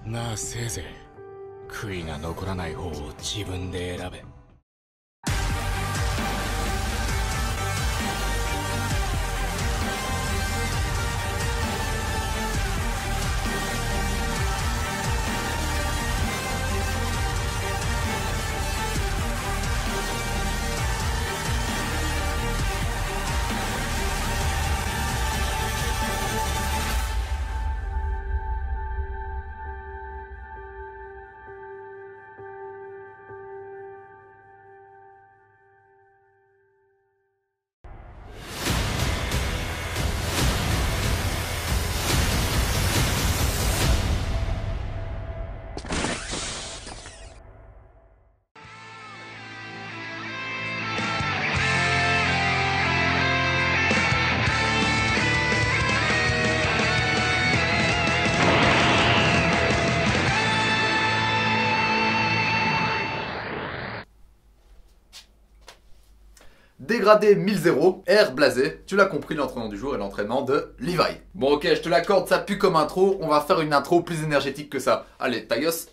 なあせいぜい悔いが残らない方を自分で選べ。Dégradé 1000, air blasé, tu l'as compris, l'entraînement du jour est l'entraînement de Levi. Bon ok, je te l'accorde, ça pue comme intro, on va faire une intro plus énergétique que ça. Allez, tagos.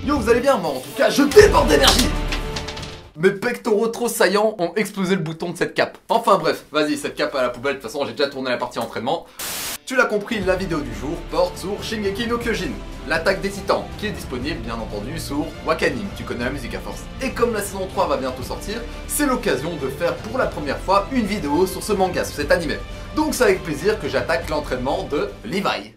Yo, vous allez bien? Moi en tout cas, je déborde d'énergie. Mes pectoraux trop saillants ont explosé le bouton de cette cape. Enfin bref, vas-y, cette cape à la poubelle, de toute façon j'ai déjà tourné la partie entraînement. Tu l'as compris, la vidéo du jour porte sur Shingeki no Kyojin, l'attaque des titans, qui est disponible bien entendu sur Wakanim, tu connais la musique à force. Et comme la saison 3 va bientôt sortir, c'est l'occasion de faire pour la première fois une vidéo sur ce manga, sur cet animé. Donc c'est avec plaisir que j'attaque l'entraînement de Levi.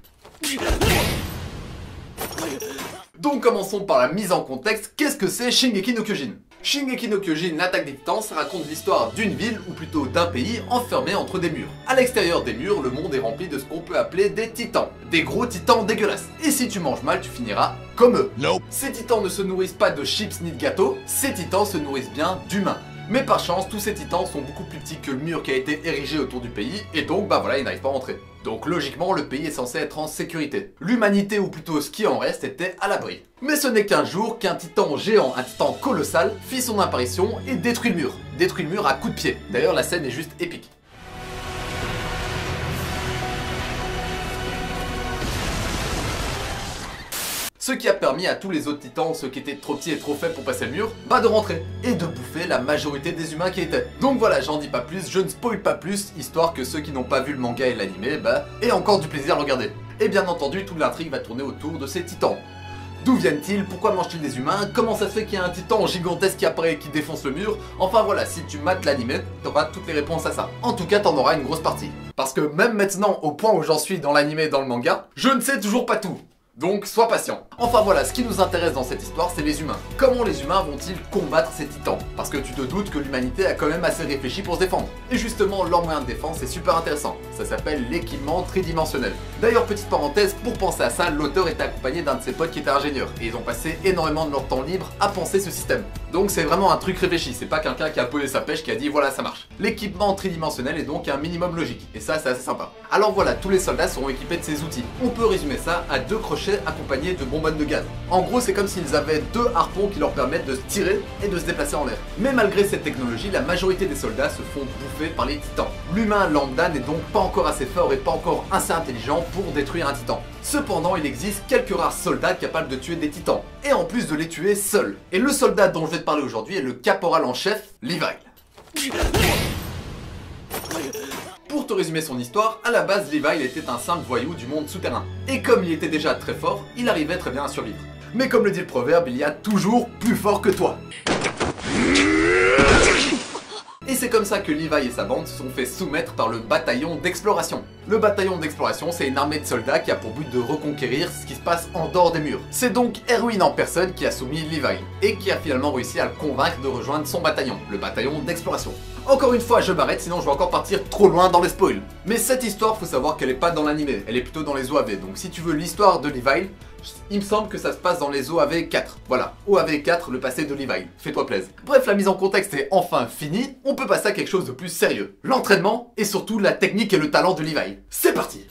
Donc commençons par la mise en contexte, qu'est-ce que c'est Shingeki no Kyojin? Shingeki no Kyojin, l'attaque des titans, ça raconte l'histoire d'une ville, ou plutôt d'un pays, enfermé entre des murs. À l'extérieur des murs, le monde est rempli de ce qu'on peut appeler des titans. Des gros titans dégueulasses. Et si tu manges mal, tu finiras comme eux. Nope. Ces titans ne se nourrissent pas de chips ni de gâteaux, ces titans se nourrissent bien d'humains. Mais par chance, tous ces titans sont beaucoup plus petits que le mur qui a été érigé autour du pays, et donc bah voilà, ils n'arrivent pas à rentrer. Donc logiquement, le pays est censé être en sécurité. L'humanité, ou plutôt ce qui en reste, était à l'abri. Mais ce n'est qu'un jour qu'un titan géant, un titan colossal, fit son apparition et détruit le mur. Détruit le mur à coups de pied. D'ailleurs, la scène est juste épique. Ce qui a permis à tous les autres titans, ceux qui étaient trop petits et trop faibles pour passer le mur, bah de rentrer et de bouffer la majorité des humains qui étaient. Donc voilà, j'en dis pas plus, je ne spoil pas plus, histoire que ceux qui n'ont pas vu le manga et l'animé, bah aient encore du plaisir à regarder. Et bien entendu, toute l'intrigue va tourner autour de ces titans. D'où viennent-ils? Pourquoi mangent-ils des humains? Comment ça se fait qu'il y a un titan gigantesque qui apparaît et qui défonce le mur? Enfin voilà, si tu mates l'animé, t'auras toutes les réponses à ça. En tout cas, t'en auras une grosse partie. Parce que même maintenant, au point où j'en suis dans l'animé et dans le manga, je ne sais toujours pas tout. Donc sois patient. Enfin voilà, ce qui nous intéresse dans cette histoire, c'est les humains. Comment les humains vont-ils combattre ces titans? Parce que tu te doutes que l'humanité a quand même assez réfléchi pour se défendre. Et justement, leur moyen de défense est super intéressant. Ça s'appelle l'équipement tridimensionnel. D'ailleurs, petite parenthèse, pour penser à ça, l'auteur était accompagné d'un de ses potes qui était ingénieur. Et ils ont passé énormément de leur temps libre à penser ce système. Donc c'est vraiment un truc réfléchi, c'est pas quelqu'un qui a posé sa pêche qui a dit voilà ça marche. L'équipement tridimensionnel est donc un minimum logique. Et ça c'est assez sympa. Alors voilà, tous les soldats seront équipés de ces outils. On peut résumer ça à 2 crochets accompagnés de bonbonnes de gaz. En gros, c'est comme s'ils avaient 2 harpons qui leur permettent de se tirer et de se déplacer en l'air. Mais malgré cette technologie, la majorité des soldats se font bouffer par les titans. L'humain lambda n'est donc pas encore assez fort et pas encore assez intelligent pour détruire un titan. Cependant, il existe quelques rares soldats capables de tuer des titans. Et en plus de les tuer seuls. Et le soldat dont je vais te parler aujourd'hui est le caporal en chef, Levi. Pour te résumer son histoire, à la base Levi était un simple voyou du monde souterrain. Et comme il était déjà très fort, il arrivait très bien à survivre. Mais comme le dit le proverbe, il y a toujours plus fort que toi. Et c'est comme ça que Levi et sa bande se sont fait soumettre par le bataillon d'exploration. Le bataillon d'exploration, c'est une armée de soldats qui a pour but de reconquérir ce qui se passe en dehors des murs. C'est donc Erwin en personne qui a soumis Levi, et qui a finalement réussi à le convaincre de rejoindre son bataillon, le bataillon d'exploration. Encore une fois, je m'arrête, sinon je vais encore partir trop loin dans les spoils. Mais cette histoire, faut savoir qu'elle est pas dans l'animé, elle est plutôt dans les OAV, donc si tu veux l'histoire de Levi, il me semble que ça se passe dans les OAV 4. Voilà, OAV 4, le passé de Levi. Fais-toi plaisir. Bref, la mise en contexte est enfin finie. On peut passer à quelque chose de plus sérieux. L'entraînement et surtout la technique et le talent de Levi. C'est parti.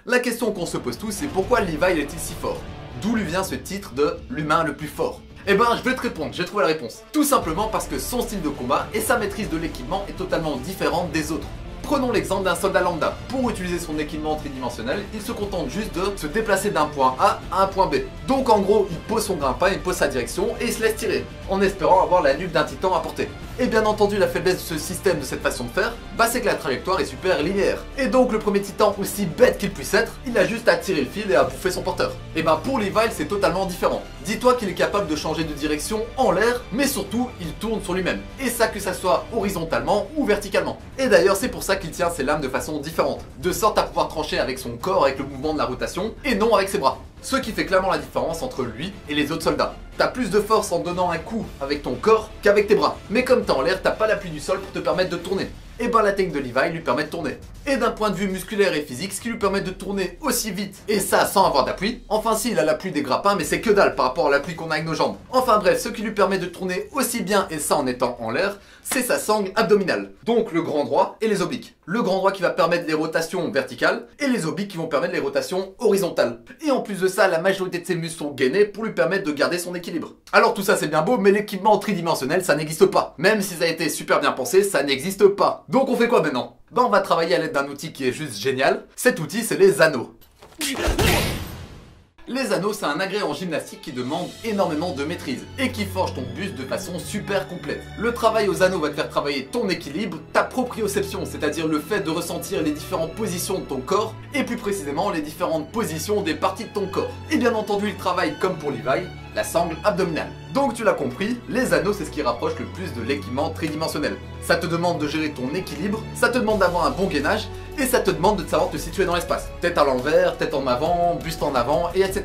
La question qu'on se pose tous, c'est pourquoi Levi est-il si fort? D'où lui vient ce titre de l'humain le plus fort? Eh ben, je vais te répondre, j'ai trouvé la réponse. Tout simplement parce que son style de combat et sa maîtrise de l'équipement est totalement différente des autres. Prenons l'exemple d'un soldat lambda. Pour utiliser son équipement tridimensionnel, il se contente juste de se déplacer d'un point A à un point B. Donc en gros, il pose son grimpin, il pose sa direction et il se laisse tirer, en espérant avoir la nuque d'un titan à portée. Et bien entendu, la faiblesse de ce système, de cette façon de faire, c'est que la trajectoire est super linéaire. Et donc le premier titan, aussi bête qu'il puisse être, il a juste à tirer le fil et à bouffer son porteur. Et pour Levi, c'est totalement différent. Dis-toi qu'il est capable de changer de direction en l'air, mais surtout, il tourne sur lui-même. Et ça, que ça soit horizontalement ou verticalement. Et d'ailleurs, c'est pour ça qu'il tient ses lames de façon différente, de sorte à pouvoir trancher avec son corps, avec le mouvement de la rotation, et non avec ses bras. Ce qui fait clairement la différence entre lui et les autres soldats. T'as plus de force en donnant un coup avec ton corps qu'avec tes bras. Mais comme t'es en l'air, t'as pas l'appui du sol pour te permettre de tourner. Et la technique de Levi lui permet de tourner. Et d'un point de vue musculaire et physique, ce qui lui permet de tourner aussi vite, et ça sans avoir d'appui. Enfin si, il a l'appui des grappins, mais c'est que dalle par rapport à l'appui qu'on a avec nos jambes. Enfin bref, ce qui lui permet de tourner aussi bien, et ça en étant en l'air, c'est sa sangle abdominale. Donc le grand droit et les obliques. Le grand droit qui va permettre les rotations verticales, et les obliques qui vont permettre les rotations horizontales. Et en plus de ça, la majorité de ses muscles sont gainés pour lui permettre de garder son équilibre. Alors tout ça c'est bien beau, mais l'équipement tridimensionnel ça n'existe pas. Même si ça a été super bien pensé, ça n'existe pas. Donc on fait quoi maintenant? On va travailler à l'aide d'un outil qui est juste génial. Cet outil c'est les anneaux. Les anneaux, c'est un agrès en gymnastique qui demande énormément de maîtrise et qui forge ton buste de façon super complète. Le travail aux anneaux va te faire travailler ton équilibre, ta proprioception, c'est-à-dire le fait de ressentir les différentes positions de ton corps et plus précisément les différentes positions des parties de ton corps. Et bien entendu, il travaille comme pour Levi, la sangle abdominale. Donc tu l'as compris, les anneaux c'est ce qui rapproche le plus de l'équipement tridimensionnel. Ça te demande de gérer ton équilibre, ça te demande d'avoir un bon gainage et ça te demande de savoir te situer dans l'espace. Tête à l'envers, tête en avant, buste en avant et etc.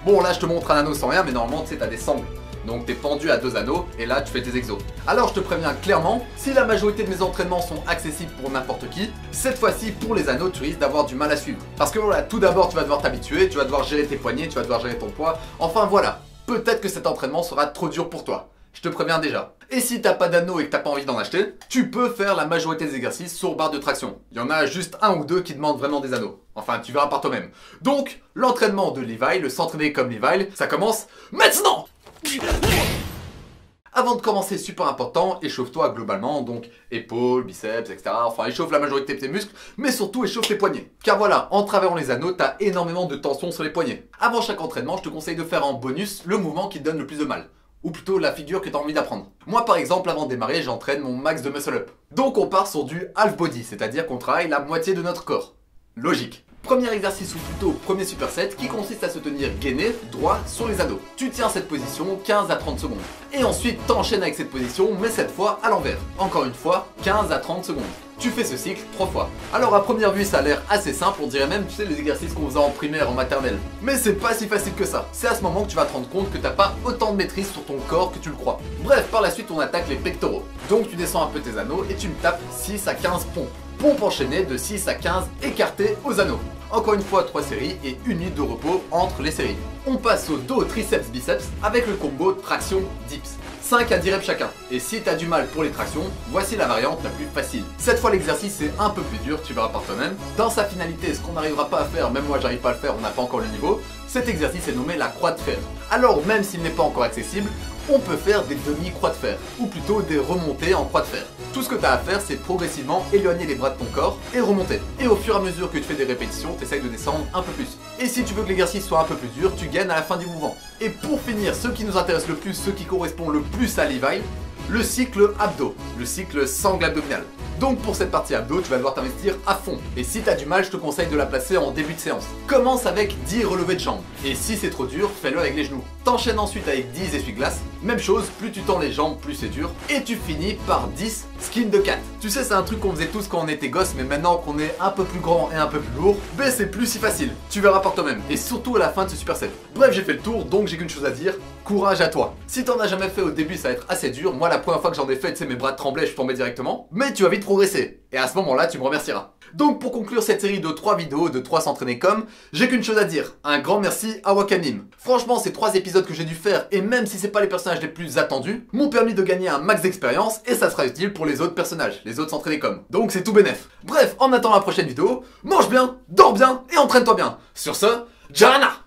Bon là je te montre un anneau sans rien mais normalement tu sais t'as des sangles. Donc t'es pendu à 2 anneaux et là tu fais tes exos. Alors je te préviens clairement, si la majorité de mes entraînements sont accessibles pour n'importe qui, cette fois-ci pour les anneaux tu risques d'avoir du mal à suivre. Parce que voilà, tout d'abord tu vas devoir t'habituer, tu vas devoir gérer tes poignets, tu vas devoir gérer ton poids, enfin voilà. Peut-être que cet entraînement sera trop dur pour toi. Je te préviens déjà. Et si t'as pas d'anneau et que t'as pas envie d'en acheter, tu peux faire la majorité des exercices sur barre de traction. Il y en a juste 1 ou 2 qui demandent vraiment des anneaux. Enfin, tu verras par toi-même. Donc, l'entraînement de Levi, le s'entraîner comme Levi, ça commence maintenant! Avant de commencer, super important, échauffe-toi globalement, donc épaules, biceps, etc. Enfin, échauffe la majorité de tes muscles, mais surtout échauffe les poignets. Car voilà, en travaillant les anneaux, t'as énormément de tension sur les poignets. Avant chaque entraînement, je te conseille de faire en bonus le mouvement qui te donne le plus de mal. Ou plutôt la figure que tu as envie d'apprendre. Moi par exemple, avant de démarrer, j'entraîne mon max de muscle up. Donc on part sur du half body, c'est-à-dire qu'on travaille la moitié de notre corps. Logique. Premier exercice ou plutôt premier superset qui consiste à se tenir gainé, droit sur les anneaux. Tu tiens cette position 15 à 30 secondes. Et ensuite t'enchaînes avec cette position mais cette fois à l'envers. Encore une fois, 15 à 30 secondes. Tu fais ce cycle 3 fois. Alors à première vue ça a l'air assez simple, on dirait même tu sais les exercices qu'on faisait en primaire, en maternelle. Mais c'est pas si facile que ça. C'est à ce moment que tu vas te rendre compte que t'as pas autant de maîtrise sur ton corps que tu le crois. Bref, par la suite on attaque les pectoraux. Donc tu descends un peu tes anneaux et tu me tapes 6 à 15 pompes. Pompes enchaînées de 6 à 15 écartées aux anneaux. Encore une fois 3 séries et 1 minute de repos entre les séries. On passe au dos, triceps, biceps avec le combo traction dips. 5 à 10 reps chacun. Et si t'as du mal pour les tractions, voici la variante la plus facile. Cette fois l'exercice est un peu plus dur, tu verras par toi-même. Dans sa finalité, ce qu'on n'arrivera pas à faire, même moi j'arrive pas à le faire, on n'a pas encore le niveau, cet exercice est nommé la croix de fer. Alors même s'il n'est pas encore accessible, on peut faire des demi-croix de fer, ou plutôt des remontées en croix de fer. Tout ce que tu as à faire, c'est progressivement éloigner les bras de ton corps et remonter. Et au fur et à mesure que tu fais des répétitions, tu essayes de descendre un peu plus. Et si tu veux que l'exercice soit un peu plus dur, tu gagnes à la fin du mouvement. Et pour finir, ce qui nous intéresse le plus, ce qui correspond le plus à Levi, le cycle abdos, le cycle sangle abdominale. Donc pour cette partie abdos, tu vas devoir t'investir à fond. Et si t'as du mal, je te conseille de la placer en début de séance. Commence avec 10 relevés de jambes. Et si c'est trop dur, fais-le avec les genoux. T'enchaînes ensuite avec 10 essuie-glaces. Même chose, plus tu tends les jambes, plus c'est dur. Et tu finis par 10 skin de cat. Tu sais, c'est un truc qu'on faisait tous quand on était gosse, mais maintenant qu'on est un peu plus grand et un peu plus lourd, ben c'est plus si facile. Tu verras par toi-même. Et surtout à la fin de ce superset. Bref, j'ai fait le tour, donc j'ai qu'une chose à dire. Courage à toi. Si t'en as jamais fait au début, ça va être assez dur. Moi, la première fois que j'en ai fait, tu sais, mes bras tremblaient, je tombais directement. Mais tu vas vite progresser. Et à ce moment-là, tu me remercieras. Donc pour conclure cette série de 3 vidéos de 3 s'entraîner comme, j'ai qu'une chose à dire. Un grand merci à Wakanim. Franchement, ces 3 épisodes que j'ai dû faire, et même si c'est pas les personnages les plus attendus, m'ont permis de gagner un max d'expérience et ça sera utile pour les autres personnages, les autres s'entraîner comme. Donc c'est tout bénef. Bref, en attendant la prochaine vidéo, mange bien, dors bien et entraîne-toi bien. Sur ce, Jana!